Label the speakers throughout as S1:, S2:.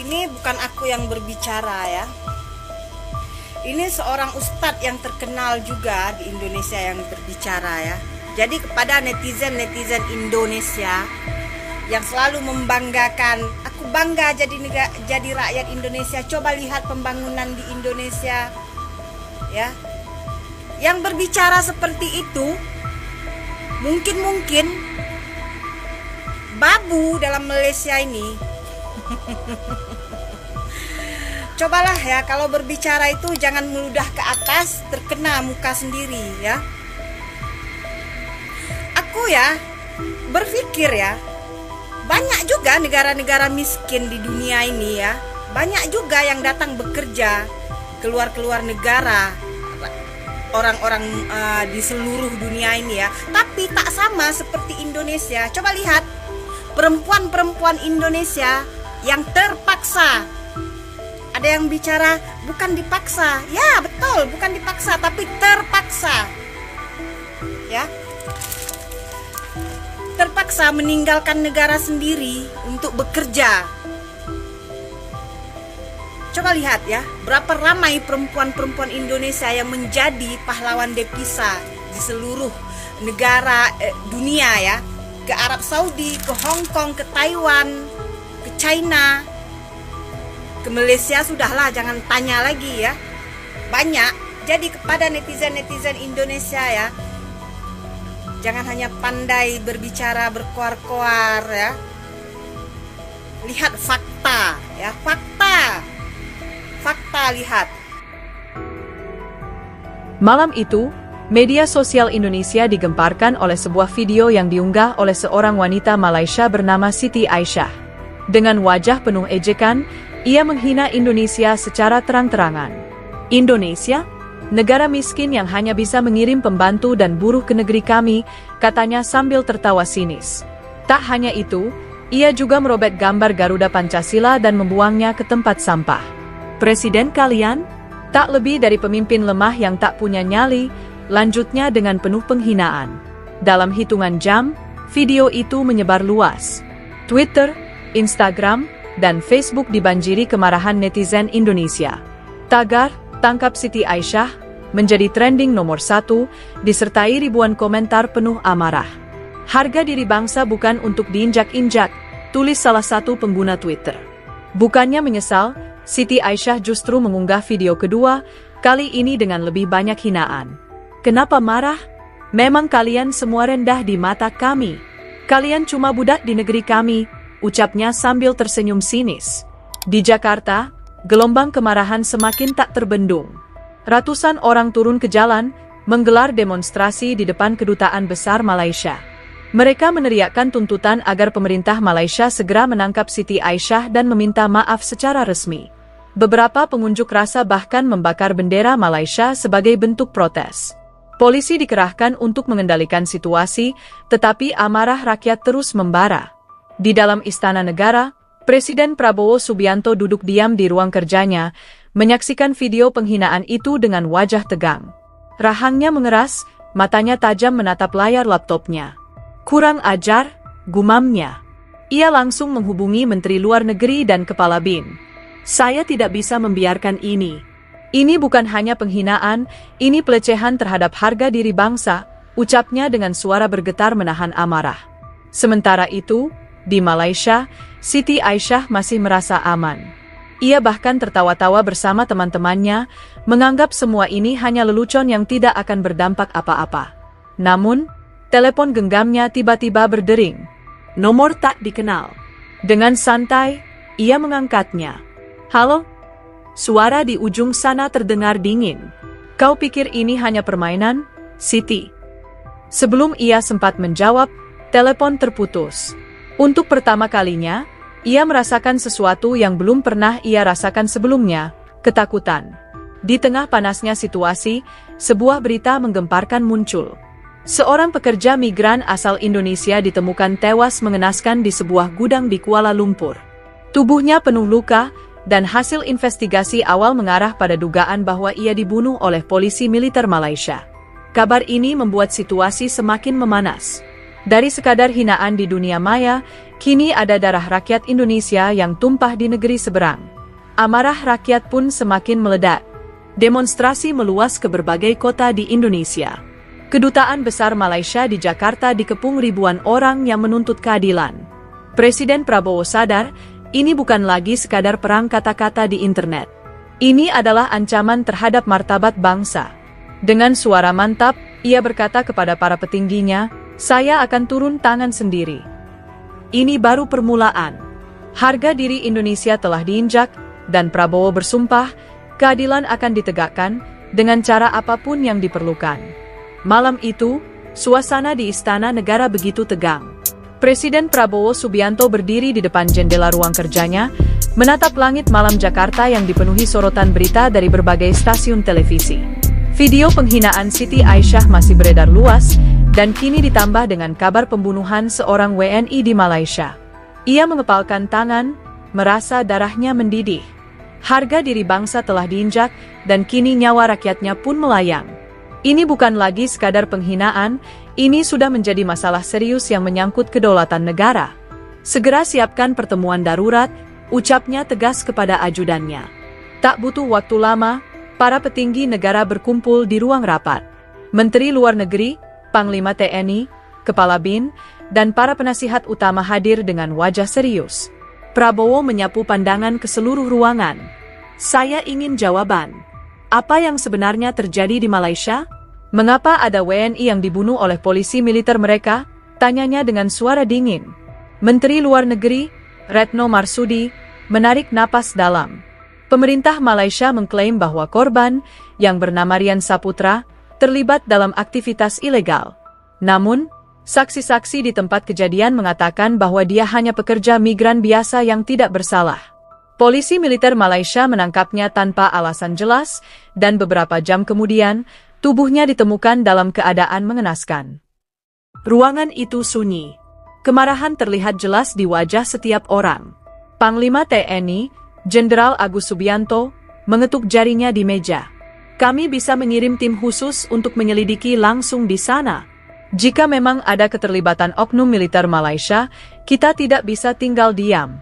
S1: ini bukan aku yang berbicara ya. Ini seorang ustadz yang terkenal juga di Indonesia yang berbicara ya. Jadi kepada netizen Indonesia yang selalu membanggakan, aku bangga jadi rakyat Indonesia. Coba lihat pembangunan di Indonesia ya. Yang berbicara seperti itu mungkin babu dalam Malaysia ini. Cobalah ya, kalau berbicara itu jangan meludah ke atas, terkena muka sendiri ya. Aku ya berpikir ya, banyak juga negara-negara miskin di dunia ini ya. Banyak juga yang datang bekerja keluar negara, orang-orang di seluruh dunia ini ya. Tapi tak sama seperti Indonesia. Coba lihat perempuan-perempuan Indonesia yang terpaksa. Ada yang bicara bukan dipaksa. Ya betul, bukan dipaksa, tapi terpaksa. Ya, terpaksa meninggalkan negara sendiri untuk bekerja. Coba lihat ya, berapa ramai perempuan-perempuan Indonesia yang menjadi pahlawan devisa di seluruh negara dunia ya. Ke Arab Saudi, ke Hong Kong, ke Taiwan, ke China, ke Malaysia, sudahlah jangan tanya lagi ya. Banyak. Jadi kepada netizen Indonesia ya, jangan hanya pandai berbicara berkoar-koar ya. Lihat fakta ya, fakta lihat.
S2: Malam itu, media sosial Indonesia digemparkan oleh sebuah video yang diunggah oleh seorang wanita Malaysia bernama Siti Aisyah. Dengan wajah penuh ejekan, ia menghina Indonesia secara terang-terangan. Indonesia? Negara miskin yang hanya bisa mengirim pembantu dan buruh ke negeri kami, katanya sambil tertawa sinis. Tak hanya itu, ia juga merobek gambar Garuda Pancasila dan membuangnya ke tempat sampah. Presiden kalian? Tak lebih dari pemimpin lemah yang tak punya nyali, lanjutnya dengan penuh penghinaan. Dalam hitungan jam, video itu menyebar luas. Twitter, Instagram, dan Facebook dibanjiri kemarahan netizen Indonesia. Tagar, tangkap Siti Aisyah, menjadi trending nomor 1, disertai ribuan komentar penuh amarah. Harga diri bangsa bukan untuk diinjak-injak, tulis salah satu pengguna Twitter. Bukannya menyesal, Siti Aisyah justru mengunggah video kedua, kali ini dengan lebih banyak hinaan. Kenapa marah? Memang kalian semua rendah di mata kami. Kalian cuma budak di negeri kami, ucapnya sambil tersenyum sinis. Di Jakarta, gelombang kemarahan semakin tak terbendung. Ratusan orang turun ke jalan, menggelar demonstrasi di depan Kedutaan Besar Malaysia. Mereka meneriakkan tuntutan agar pemerintah Malaysia segera menangkap Siti Aisyah dan meminta maaf secara resmi. Beberapa pengunjuk rasa bahkan membakar bendera Malaysia sebagai bentuk protes. Polisi dikerahkan untuk mengendalikan situasi, tetapi amarah rakyat terus membara. Di dalam Istana Negara, Presiden Prabowo Subianto duduk diam di ruang kerjanya, menyaksikan video penghinaan itu dengan wajah tegang. Rahangnya mengeras, matanya tajam menatap layar laptopnya. Kurang ajar, gumamnya. Ia langsung menghubungi Menteri Luar Negeri dan Kepala BIN. Saya tidak bisa membiarkan ini. Ini bukan hanya penghinaan, ini pelecehan terhadap harga diri bangsa, ucapnya dengan suara bergetar menahan amarah. Sementara itu, di Malaysia, Siti Aisyah masih merasa aman. Ia bahkan tertawa-tawa bersama teman-temannya, menganggap semua ini hanya lelucon yang tidak akan berdampak apa-apa. Namun, telepon genggamnya tiba-tiba berdering. Nomor tak dikenal. Dengan santai, ia mengangkatnya. Halo? Suara di ujung sana terdengar dingin. Kau pikir ini hanya permainan, Siti? Sebelum ia sempat menjawab, telepon terputus. Untuk pertama kalinya, ia merasakan sesuatu yang belum pernah ia rasakan sebelumnya, ketakutan. Di tengah panasnya situasi, sebuah berita menggemparkan muncul. Seorang pekerja migran asal Indonesia ditemukan tewas mengenaskan di sebuah gudang di Kuala Lumpur. Tubuhnya penuh luka, dan hasil investigasi awal mengarah pada dugaan bahwa ia dibunuh oleh polisi militer Malaysia. Kabar ini membuat situasi semakin memanas. Dari sekadar hinaan di dunia maya, Kini ada darah rakyat Indonesia yang tumpah di negeri seberang. Amarah rakyat pun semakin meledak. Demonstrasi meluas ke berbagai kota di Indonesia. Kedutaan Besar Malaysia di Jakarta dikepung ribuan orang yang menuntut keadilan. Presiden Prabowo sadar, ini bukan lagi sekadar perang kata-kata di internet. Ini adalah ancaman terhadap martabat bangsa. Dengan suara mantap, ia berkata kepada para petingginya, "Saya akan turun tangan sendiri. Ini baru permulaan. Harga diri Indonesia telah diinjak, dan Prabowo bersumpah, keadilan akan ditegakkan dengan cara apapun yang diperlukan." Malam itu, suasana di Istana Negara begitu tegang. Presiden Prabowo Subianto berdiri di depan jendela ruang kerjanya, menatap langit malam Jakarta yang dipenuhi sorotan berita dari berbagai stasiun televisi. Video penghinaan Siti Aisyah masih beredar luas, dan kini ditambah dengan kabar pembunuhan seorang WNI di Malaysia. Ia mengepalkan tangan, merasa darahnya mendidih. Harga diri bangsa telah diinjak, dan kini nyawa rakyatnya pun melayang. Ini bukan lagi sekadar penghinaan, ini sudah menjadi masalah serius yang menyangkut kedaulatan negara. Segera siapkan pertemuan darurat, ucapnya tegas kepada ajudannya. Tak butuh waktu lama, para petinggi negara berkumpul di ruang rapat. Menteri Luar Negeri, Panglima TNI, Kepala BIN, dan para penasihat utama hadir dengan wajah serius. Prabowo menyapu pandangan ke seluruh ruangan. "Saya ingin jawaban. Apa yang sebenarnya terjadi di Malaysia? Mengapa ada WNI yang dibunuh oleh polisi militer mereka?" tanyanya dengan suara dingin. Menteri Luar Negeri, Retno Marsudi, menarik napas dalam. Pemerintah Malaysia mengklaim bahwa korban, yang bernama Rian Saputra, terlibat dalam aktivitas ilegal. Namun, saksi-saksi di tempat kejadian mengatakan bahwa dia hanya pekerja migran biasa yang tidak bersalah. Polisi militer Malaysia menangkapnya tanpa alasan jelas, dan beberapa jam kemudian, tubuhnya ditemukan dalam keadaan mengenaskan. Ruangan itu sunyi. Kemarahan terlihat jelas di wajah setiap orang. Panglima TNI, Jenderal Agus Subianto, mengetuk jarinya di meja. "Kami bisa mengirim tim khusus untuk menyelidiki langsung di sana. Jika memang ada keterlibatan oknum militer Malaysia, kita tidak bisa tinggal diam."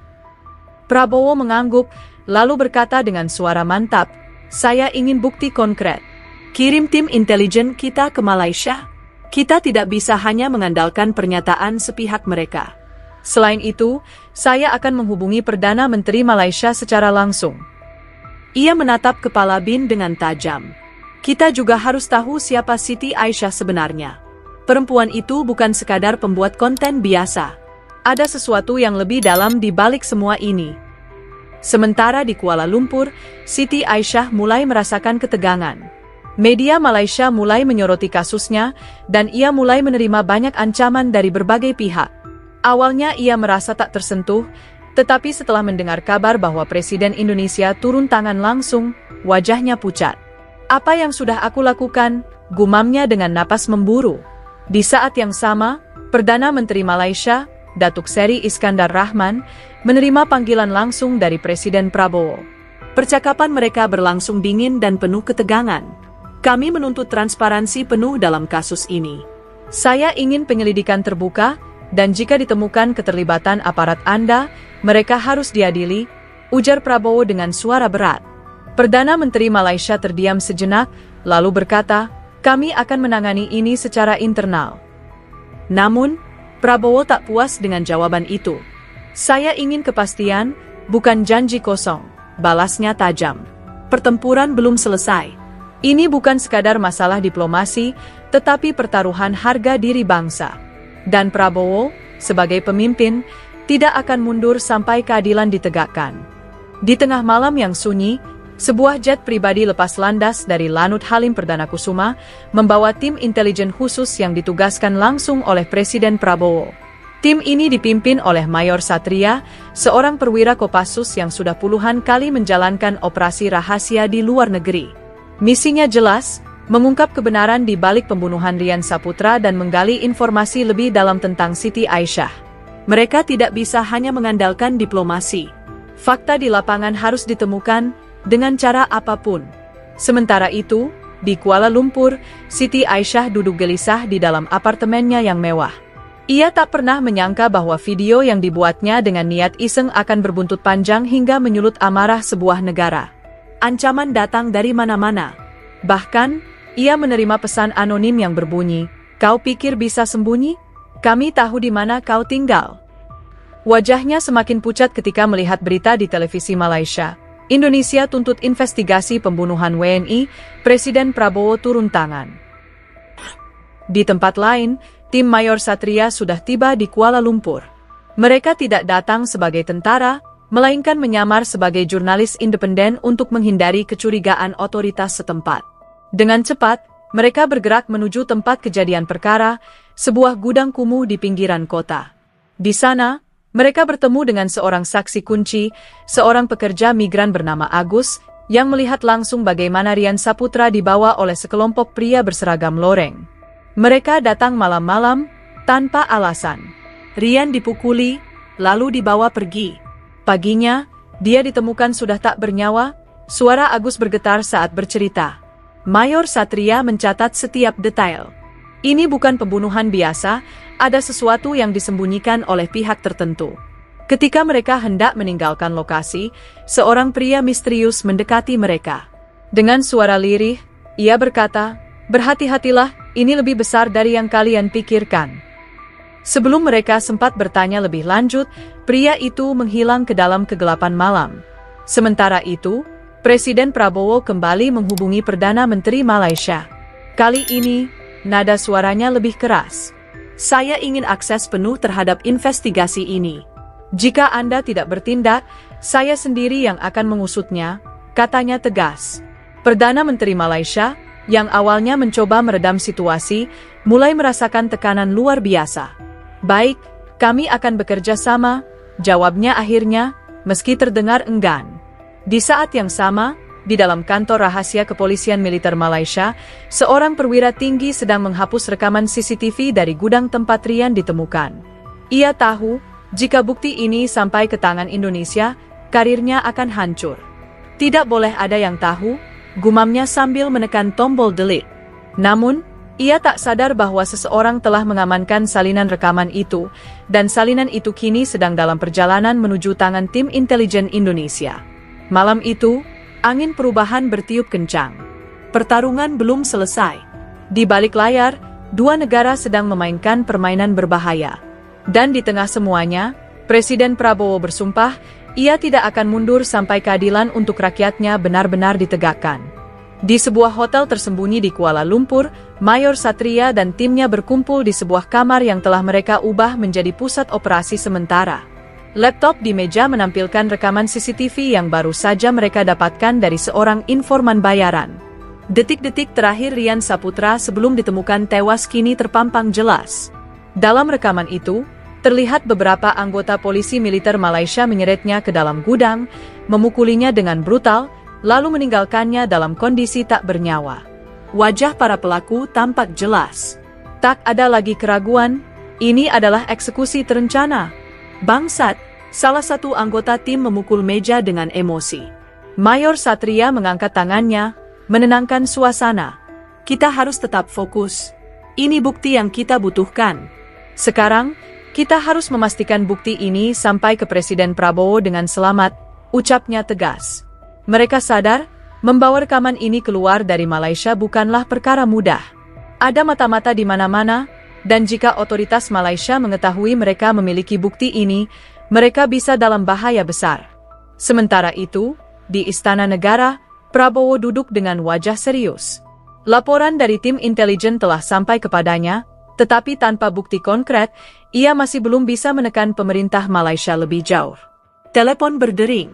S2: Prabowo mengangguk, lalu berkata dengan suara mantap, "Saya ingin bukti konkret. Kirim tim intelijen kita ke Malaysia. Kita tidak bisa hanya mengandalkan pernyataan sepihak mereka. Selain itu, saya akan menghubungi Perdana Menteri Malaysia secara langsung." Ia menatap kepala BIN dengan tajam. "Kita juga harus tahu siapa Siti Aisyah sebenarnya. Perempuan itu bukan sekadar pembuat konten biasa. Ada sesuatu yang lebih dalam di balik semua ini." Sementara di Kuala Lumpur, Siti Aisyah mulai merasakan ketegangan. Media Malaysia mulai menyoroti kasusnya, dan ia mulai menerima banyak ancaman dari berbagai pihak. Awalnya ia merasa tak tersentuh, tetapi setelah mendengar kabar bahwa Presiden Indonesia turun tangan langsung, wajahnya pucat. "Apa yang sudah aku lakukan?" gumamnya dengan napas memburu. Di saat yang sama, Perdana Menteri Malaysia, Datuk Seri Iskandar Rahman, menerima panggilan langsung dari Presiden Prabowo. Percakapan mereka berlangsung dingin dan penuh ketegangan. "Kami menuntut transparansi penuh dalam kasus ini. Saya ingin penyelidikan terbuka, dan jika ditemukan keterlibatan aparat Anda, mereka harus diadili," ujar Prabowo dengan suara berat. Perdana Menteri Malaysia terdiam sejenak, lalu berkata, "Kami akan menangani ini secara internal." Namun, Prabowo tak puas dengan jawaban itu. "Saya ingin kepastian, bukan janji kosong," balasnya tajam. "Pertempuran belum selesai. Ini bukan sekadar masalah diplomasi, tetapi pertaruhan harga diri bangsa. Dan Prabowo, sebagai pemimpin, tidak akan mundur sampai keadilan ditegakkan." Di tengah malam yang sunyi, sebuah jet pribadi lepas landas dari Lanut Halim Perdana Kusuma membawa tim intelijen khusus yang ditugaskan langsung oleh Presiden Prabowo. Tim ini dipimpin oleh Mayor Satria, seorang perwira Kopassus yang sudah puluhan kali menjalankan operasi rahasia di luar negeri. Misinya jelas, mengungkap kebenaran di balik pembunuhan Rian Saputra dan menggali informasi lebih dalam tentang Siti Aisyah. Mereka tidak bisa hanya mengandalkan diplomasi. Fakta di lapangan harus ditemukan dengan cara apapun. Sementara itu, di Kuala Lumpur, Siti Aisyah duduk gelisah di dalam apartemennya yang mewah. Ia tak pernah menyangka bahwa video yang dibuatnya dengan niat iseng akan berbuntut panjang hingga menyulut amarah sebuah negara. Ancaman datang dari mana-mana. Bahkan, ia menerima pesan anonim yang berbunyi, "Kau pikir bisa sembunyi? Kami tahu di mana kau tinggal." Wajahnya semakin pucat ketika melihat berita di televisi Malaysia. Indonesia tuntut investigasi pembunuhan WNI, Presiden Prabowo turun tangan. Di tempat lain, tim Mayor Satria sudah tiba di Kuala Lumpur. Mereka tidak datang sebagai tentara, melainkan menyamar sebagai jurnalis independen untuk menghindari kecurigaan otoritas setempat. Dengan cepat, mereka bergerak menuju tempat kejadian perkara, sebuah gudang kumuh di pinggiran kota. Di sana, mereka bertemu dengan seorang saksi kunci, seorang pekerja migran bernama Agus, yang melihat langsung bagaimana Rian Saputra dibawa oleh sekelompok pria berseragam loreng. Mereka datang malam-malam, tanpa alasan. Rian dipukuli, lalu dibawa pergi. Paginya, dia ditemukan sudah tak bernyawa. Suara Agus bergetar saat bercerita. Mayor Satria mencatat setiap detail. Ini bukan pembunuhan biasa, ada sesuatu yang disembunyikan oleh pihak tertentu. Ketika mereka hendak meninggalkan lokasi, seorang pria misterius mendekati mereka. Dengan suara lirih, ia berkata, "Berhati-hatilah, ini lebih besar dari yang kalian pikirkan." Sebelum mereka sempat bertanya lebih lanjut, pria itu menghilang ke dalam kegelapan malam. Sementara itu, Presiden Prabowo kembali menghubungi Perdana Menteri Malaysia. Kali ini, nada suaranya lebih keras. "Saya ingin akses penuh terhadap investigasi ini. Jika Anda tidak bertindak, saya sendiri yang akan mengusutnya," katanya tegas. Perdana Menteri Malaysia, yang awalnya mencoba meredam situasi, mulai merasakan tekanan luar biasa. "Baik, kami akan bekerja sama," jawabnya akhirnya, meski terdengar enggan. Di saat yang sama, di dalam kantor rahasia Kepolisian Militer Malaysia, seorang perwira tinggi sedang menghapus rekaman CCTV dari gudang tempat Rian ditemukan. Ia tahu, jika bukti ini sampai ke tangan Indonesia, karirnya akan hancur. "Tidak boleh ada yang tahu," gumamnya sambil menekan tombol delete. Namun, ia tak sadar bahwa seseorang telah mengamankan salinan rekaman itu, dan salinan itu kini sedang dalam perjalanan menuju tangan tim intelijen Indonesia. Malam itu, angin perubahan bertiup kencang. Pertarungan belum selesai. Di balik layar, dua negara sedang memainkan permainan berbahaya. Dan di tengah semuanya, Presiden Prabowo bersumpah, ia tidak akan mundur sampai keadilan untuk rakyatnya benar-benar ditegakkan. Di sebuah hotel tersembunyi di Kuala Lumpur, Mayor Satria dan timnya berkumpul di sebuah kamar yang telah mereka ubah menjadi pusat operasi sementara. Laptop di meja menampilkan rekaman CCTV yang baru saja mereka dapatkan dari seorang informan bayaran. Detik-detik terakhir Rian Saputra sebelum ditemukan tewas kini terpampang jelas. Dalam rekaman itu, terlihat beberapa anggota polisi militer Malaysia menyeretnya ke dalam gudang, memukulinya dengan brutal, lalu meninggalkannya dalam kondisi tak bernyawa. Wajah para pelaku tampak jelas. Tak ada lagi keraguan, ini adalah eksekusi terencana. "Bangsat," salah satu anggota tim memukul meja dengan emosi. Mayor Satria mengangkat tangannya, menenangkan suasana. "Kita harus tetap fokus. Ini bukti yang kita butuhkan. Sekarang, kita harus memastikan bukti ini sampai ke Presiden Prabowo dengan selamat," ucapnya tegas. Mereka sadar, membawa rekaman ini keluar dari Malaysia bukanlah perkara mudah. Ada mata-mata di mana-mana, dan jika otoritas Malaysia mengetahui mereka memiliki bukti ini, mereka bisa dalam bahaya besar. Sementara itu, di Istana Negara, Prabowo duduk dengan wajah serius. Laporan dari tim intelijen telah sampai kepadanya, tetapi tanpa bukti konkret, ia masih belum bisa menekan pemerintah Malaysia lebih jauh. Telepon berdering.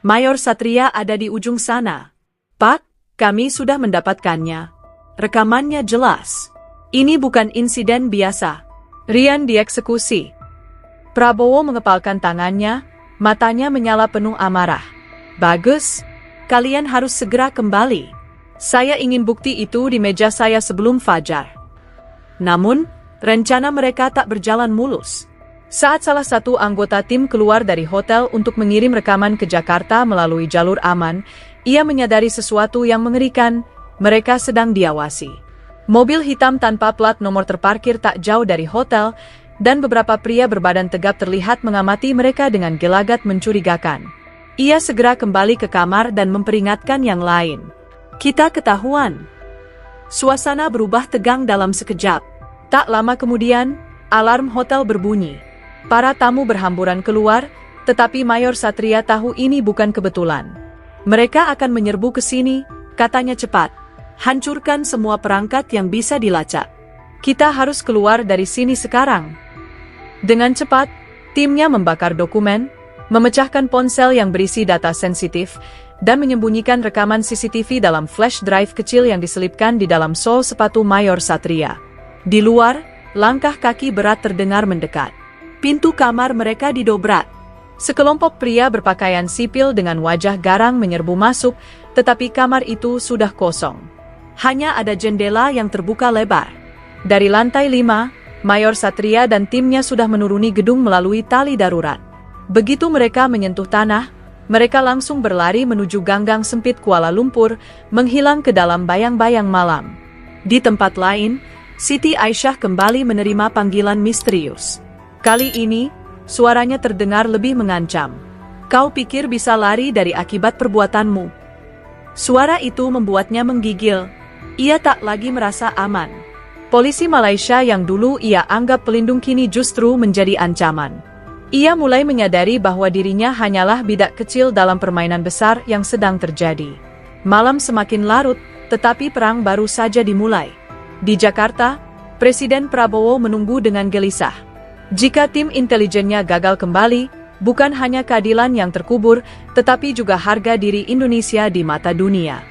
S2: Mayor Satria ada di ujung sana. "Pak, kami sudah mendapatkannya. Rekamannya jelas. Ini bukan insiden biasa. Rian dieksekusi." Prabowo mengepalkan tangannya, matanya menyala penuh amarah. "Bagus, kalian harus segera kembali. Saya ingin bukti itu di meja saya sebelum fajar." Namun, rencana mereka tak berjalan mulus. Saat salah satu anggota tim keluar dari hotel untuk mengirim rekaman ke Jakarta melalui jalur aman, ia menyadari sesuatu yang mengerikan, mereka sedang diawasi. Mobil hitam tanpa plat nomor terparkir tak jauh dari hotel, dan beberapa pria berbadan tegap terlihat mengamati mereka dengan gelagat mencurigakan. Ia segera kembali ke kamar dan memperingatkan yang lain. "Kita ketahuan." Suasana berubah tegang dalam sekejap. Tak lama kemudian, alarm hotel berbunyi. Para tamu berhamburan keluar, tetapi Mayor Satria tahu ini bukan kebetulan. "Mereka akan menyerbu ke sini," katanya cepat. "Hancurkan semua perangkat yang bisa dilacak. Kita harus keluar dari sini sekarang." Dengan cepat, timnya membakar dokumen, memecahkan ponsel yang berisi data sensitif, dan menyembunyikan rekaman CCTV dalam flash drive kecil yang diselipkan di dalam sol sepatu Mayor Satria. Di luar, langkah kaki berat terdengar mendekat. Pintu kamar mereka didobrak. Sekelompok pria berpakaian sipil dengan wajah garang menyerbu masuk, tetapi kamar itu sudah kosong. Hanya ada jendela yang terbuka lebar. Dari lantai 5, Mayor Satria dan timnya sudah menuruni gedung melalui tali darurat. Begitu mereka menyentuh tanah, mereka langsung berlari menuju ganggang sempit Kuala Lumpur, menghilang ke dalam bayang-bayang malam. Di tempat lain, Siti Aisyah kembali menerima panggilan misterius. Kali ini, suaranya terdengar lebih mengancam. "Kau pikir bisa lari dari akibat perbuatanmu?" Suara itu membuatnya menggigil. Ia tak lagi merasa aman. Polisi Malaysia yang dulu ia anggap pelindung kini justru menjadi ancaman. Ia mulai menyadari bahwa dirinya hanyalah bidak kecil dalam permainan besar yang sedang terjadi. Malam semakin larut, tetapi perang baru saja dimulai. Di Jakarta, Presiden Prabowo menunggu dengan gelisah. Jika tim intelijennya gagal kembali, bukan hanya keadilan yang terkubur, tetapi juga harga diri Indonesia di mata dunia.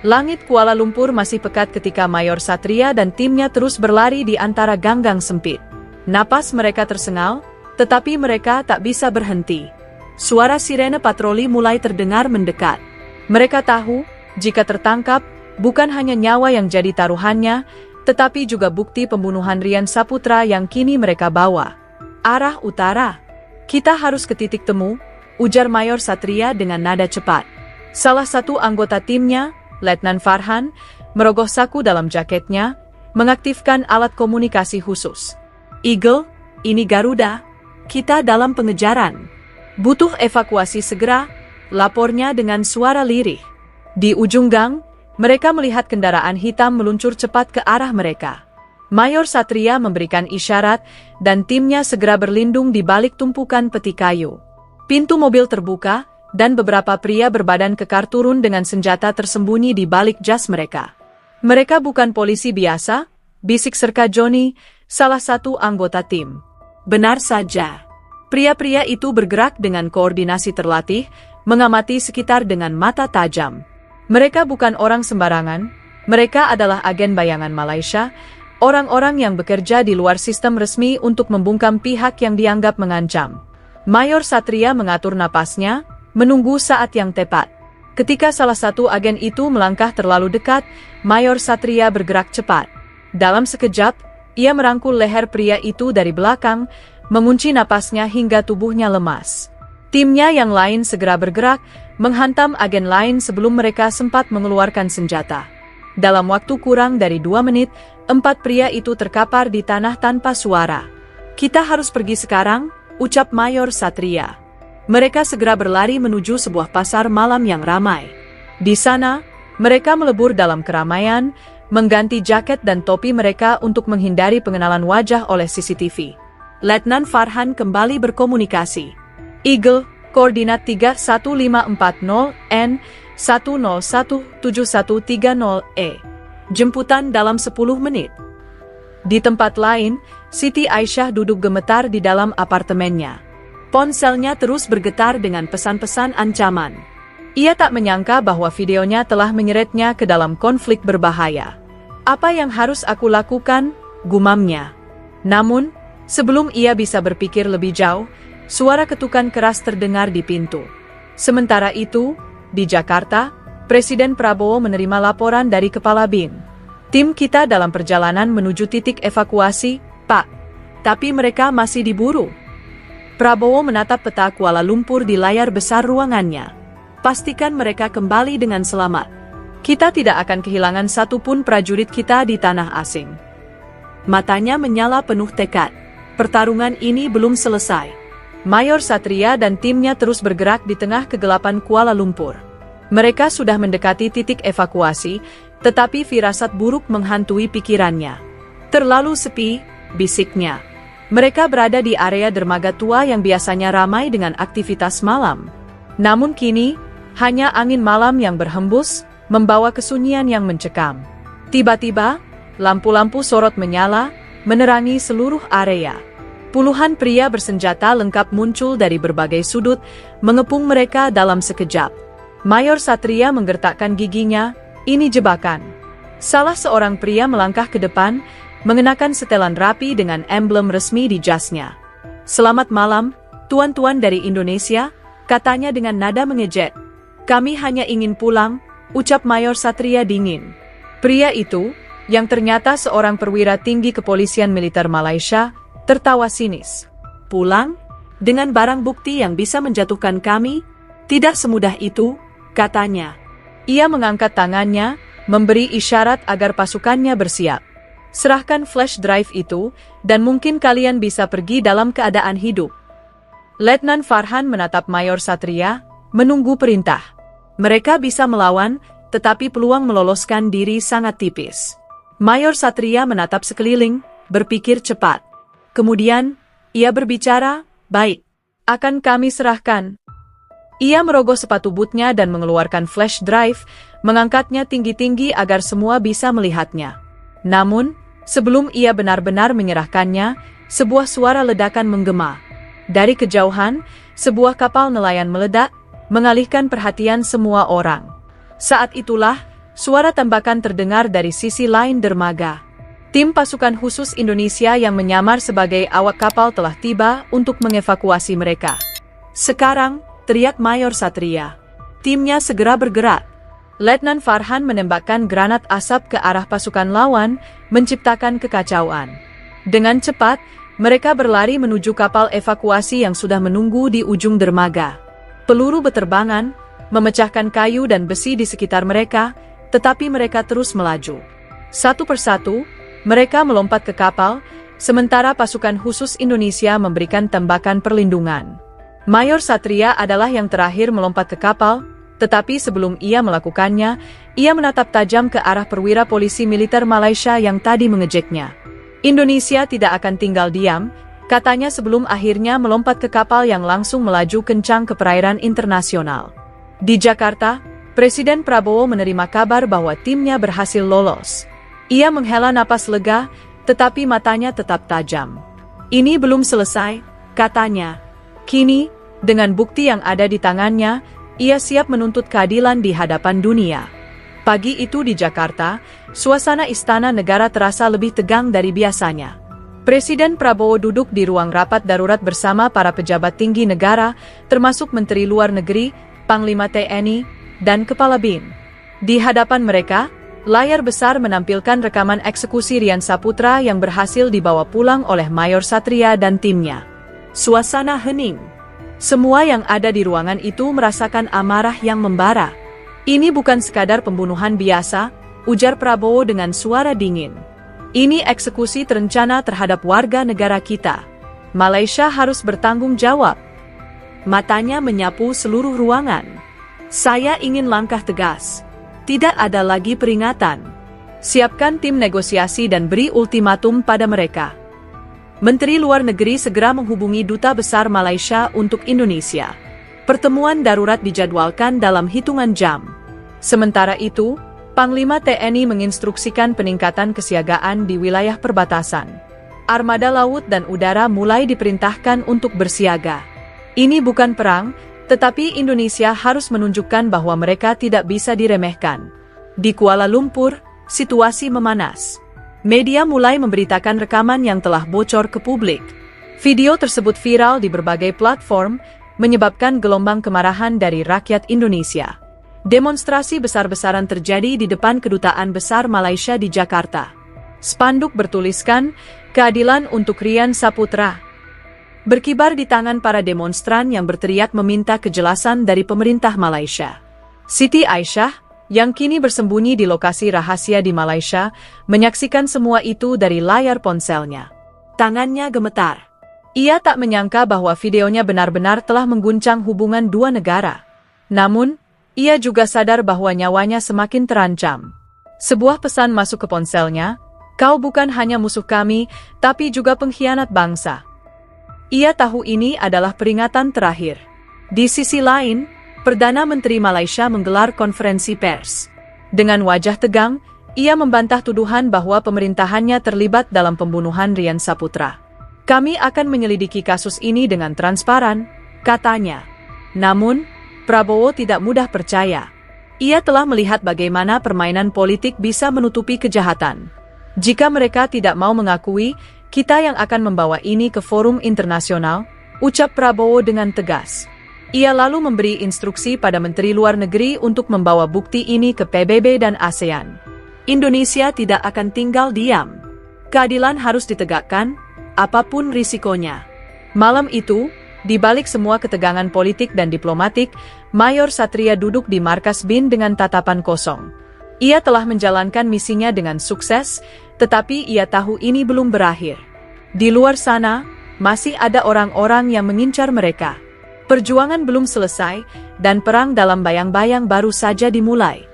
S2: Langit Kuala Lumpur masih pekat ketika Mayor Satria dan timnya terus berlari di antara ganggang sempit. Napas mereka tersengal, tetapi mereka tak bisa berhenti. Suara sirene patroli mulai terdengar mendekat. Mereka tahu, jika tertangkap, bukan hanya nyawa yang jadi taruhannya, tetapi juga bukti pembunuhan Rian Saputra yang kini mereka bawa. "Arah utara. Kita harus ke titik temu," ujar Mayor Satria dengan nada cepat. Salah satu anggota timnya, Letnan Farhan, merogoh saku dalam jaketnya, mengaktifkan alat komunikasi khusus. "Eagle, ini Garuda. Kita dalam pengejaran. Butuh evakuasi segera," lapornya dengan suara lirih. Di ujung gang, mereka melihat kendaraan hitam meluncur cepat ke arah mereka. Mayor Satria memberikan isyarat, dan timnya segera berlindung di balik tumpukan peti kayu. Pintu mobil terbuka, dan beberapa pria berbadan kekar turun dengan senjata tersembunyi di balik jas mereka. "Mereka bukan polisi biasa," bisik Serka Joni, salah satu anggota tim. Benar saja. Pria-pria itu bergerak dengan koordinasi terlatih, mengamati sekitar dengan mata tajam. Mereka bukan orang sembarangan, mereka adalah agen bayangan Malaysia, orang-orang yang bekerja di luar sistem resmi untuk membungkam pihak yang dianggap mengancam. Mayor Satria mengatur napasnya, menunggu saat yang tepat. Ketika salah satu agen itu melangkah terlalu dekat, Mayor Satria bergerak cepat. Dalam sekejap, ia merangkul leher pria itu dari belakang, mengunci napasnya hingga tubuhnya lemas. Timnya yang lain segera bergerak, menghantam agen lain sebelum mereka sempat mengeluarkan senjata. Dalam waktu kurang dari 2 menit, 4 pria itu terkapar di tanah tanpa suara. "Kita harus pergi sekarang," ucap Mayor Satria. Mereka segera berlari menuju sebuah pasar malam yang ramai. Di sana, mereka melebur dalam keramaian, mengganti jaket dan topi mereka untuk menghindari pengenalan wajah oleh CCTV. Letnan Farhan kembali berkomunikasi. "Eagle, koordinat 31540N 1017130E. Jemputan dalam 10 menit. Di tempat lain, Siti Aisyah duduk gemetar di dalam apartemennya. Ponselnya terus bergetar dengan pesan-pesan ancaman. Ia tak menyangka bahwa videonya telah menyeretnya ke dalam konflik berbahaya. "Apa yang harus aku lakukan?" gumamnya. Namun, sebelum ia bisa berpikir lebih jauh, suara ketukan keras terdengar di pintu. Sementara itu, di Jakarta, Presiden Prabowo menerima laporan dari Kepala BIN. "Tim kita dalam perjalanan menuju titik evakuasi, Pak. Tapi mereka masih diburu." Prabowo menatap peta Kuala Lumpur di layar besar ruangannya. "Pastikan mereka kembali dengan selamat. Kita tidak akan kehilangan satupun prajurit kita di tanah asing." Matanya menyala penuh tekad. pertarungan ini belum selesai. Mayor Satria dan timnya terus bergerak di tengah kegelapan Kuala Lumpur. Mereka sudah mendekati titik evakuasi, tetapi firasat buruk menghantui pikirannya. Terlalu sepi, bisiknya. Mereka berada di area dermaga tua yang biasanya ramai dengan aktivitas malam. Namun kini, hanya angin malam yang berhembus, membawa kesunyian yang mencekam. Tiba-tiba, lampu-lampu sorot menyala, menerangi seluruh area. Puluhan pria bersenjata lengkap muncul dari berbagai sudut, mengepung mereka dalam sekejap. Mayor Satria menggertakkan giginya, ini jebakan. Salah seorang pria melangkah ke depan, mengenakan setelan rapi dengan emblem resmi di jasnya. "Selamat malam, tuan-tuan dari Indonesia," katanya dengan nada mengejek. "Kami hanya ingin pulang," ucap Mayor Satria dingin. Pria itu, yang ternyata seorang perwira tinggi kepolisian militer Malaysia, tertawa sinis. "Pulang? Dengan barang bukti yang bisa menjatuhkan kami? Tidak semudah itu," katanya. Ia mengangkat tangannya, memberi isyarat agar pasukannya bersiap. "Serahkan flash drive itu, dan mungkin kalian bisa pergi dalam keadaan hidup." Letnan Farhan menatap Mayor Satria, menunggu perintah. Mereka bisa melawan, tetapi peluang meloloskan diri sangat tipis. Mayor Satria menatap sekeliling, berpikir cepat. Kemudian, ia berbicara, "Baik, akan kami serahkan." Ia merogoh sepatu bootnya dan mengeluarkan flash drive, mengangkatnya tinggi-tinggi agar semua bisa melihatnya. Namun, sebelum ia benar-benar menyerahkannya, sebuah suara ledakan menggema. Dari kejauhan, sebuah kapal nelayan meledak, mengalihkan perhatian semua orang. Saat itulah, suara tembakan terdengar dari sisi lain dermaga. Tim pasukan khusus Indonesia yang menyamar sebagai awak kapal telah tiba untuk mengevakuasi mereka. "Sekarang," teriak Mayor Satria. Timnya segera bergerak. Letnan Farhan menembakkan granat asap ke arah pasukan lawan, menciptakan kekacauan. Dengan cepat, mereka berlari menuju kapal evakuasi yang sudah menunggu di ujung dermaga. Peluru beterbangan, memecahkan kayu dan besi di sekitar mereka, tetapi mereka terus melaju. Satu persatu, mereka melompat ke kapal, sementara pasukan khusus Indonesia memberikan tembakan perlindungan. Mayor Satria adalah yang terakhir melompat ke kapal, tetapi sebelum ia melakukannya, ia menatap tajam ke arah perwira polisi militer Malaysia yang tadi mengejeknya. "Indonesia tidak akan tinggal diam," katanya sebelum akhirnya melompat ke kapal yang langsung melaju kencang ke perairan internasional. Di Jakarta, Presiden Prabowo menerima kabar bahwa timnya berhasil lolos. Ia menghela napas lega, tetapi matanya tetap tajam. "Ini belum selesai," katanya. Kini, dengan bukti yang ada di tangannya, ia siap menuntut keadilan di hadapan dunia. Pagi itu di Jakarta, suasana istana negara terasa lebih tegang dari biasanya. Presiden Prabowo duduk di ruang rapat darurat bersama para pejabat tinggi negara, termasuk Menteri Luar Negeri, Panglima TNI, dan Kepala BIN. Di hadapan mereka, layar besar menampilkan rekaman eksekusi Rian Saputra yang berhasil dibawa pulang oleh Mayor Satria dan timnya. Suasana hening. Semua yang ada di ruangan itu merasakan amarah yang membara. "Ini bukan sekadar pembunuhan biasa," ujar Prabowo dengan suara dingin. "Ini eksekusi terencana terhadap warga negara kita. Malaysia harus bertanggung jawab." Matanya menyapu seluruh ruangan. "Saya ingin langkah tegas. Tidak ada lagi peringatan. Siapkan tim negosiasi dan beri ultimatum pada mereka." Menteri Luar Negeri segera menghubungi Duta Besar Malaysia untuk Indonesia. Pertemuan darurat dijadwalkan dalam hitungan jam. Sementara itu, Panglima TNI menginstruksikan peningkatan kesiagaan di wilayah perbatasan. Armada laut dan udara mulai diperintahkan untuk bersiaga. Ini bukan perang, tetapi Indonesia harus menunjukkan bahwa mereka tidak bisa diremehkan. Di Kuala Lumpur, situasi memanas. Media mulai memberitakan rekaman yang telah bocor ke publik. Video tersebut viral di berbagai platform, menyebabkan gelombang kemarahan dari rakyat Indonesia. Demonstrasi besar-besaran terjadi di depan Kedutaan Besar Malaysia di Jakarta. Spanduk bertuliskan, "Keadilan untuk Rian Saputra." Berkibar di tangan para demonstran yang berteriak meminta kejelasan dari pemerintah Malaysia. Siti Aisyah, yang kini bersembunyi di lokasi rahasia di Malaysia, menyaksikan semua itu dari layar ponselnya. Tangannya gemetar. Ia tak menyangka bahwa videonya benar-benar telah mengguncang hubungan dua negara. Namun, ia juga sadar bahwa nyawanya semakin terancam. Sebuah pesan masuk ke ponselnya, "Kau bukan hanya musuh kami, tapi juga pengkhianat bangsa." Ia tahu ini adalah peringatan terakhir. Di sisi lain, Perdana Menteri Malaysia menggelar konferensi pers. Dengan wajah tegang, ia membantah tuduhan bahwa pemerintahannya terlibat dalam pembunuhan Rian Saputra. "Kami akan menyelidiki kasus ini dengan transparan," katanya. Namun, Prabowo tidak mudah percaya. Ia telah melihat bagaimana permainan politik bisa menutupi kejahatan. "Jika mereka tidak mau mengakui, kita yang akan membawa ini ke forum internasional," ucap Prabowo dengan tegas. Ia lalu memberi instruksi pada Menteri Luar Negeri untuk membawa bukti ini ke PBB dan ASEAN. Indonesia tidak akan tinggal diam. Keadilan harus ditegakkan, apapun risikonya. Malam itu, di balik semua ketegangan politik dan diplomatik, Mayor Satria duduk di markas BIN dengan tatapan kosong. Ia telah menjalankan misinya dengan sukses, tetapi ia tahu ini belum berakhir. Di luar sana, masih ada orang-orang yang mengincar mereka. Perjuangan belum selesai, dan perang dalam bayang-bayang baru saja dimulai.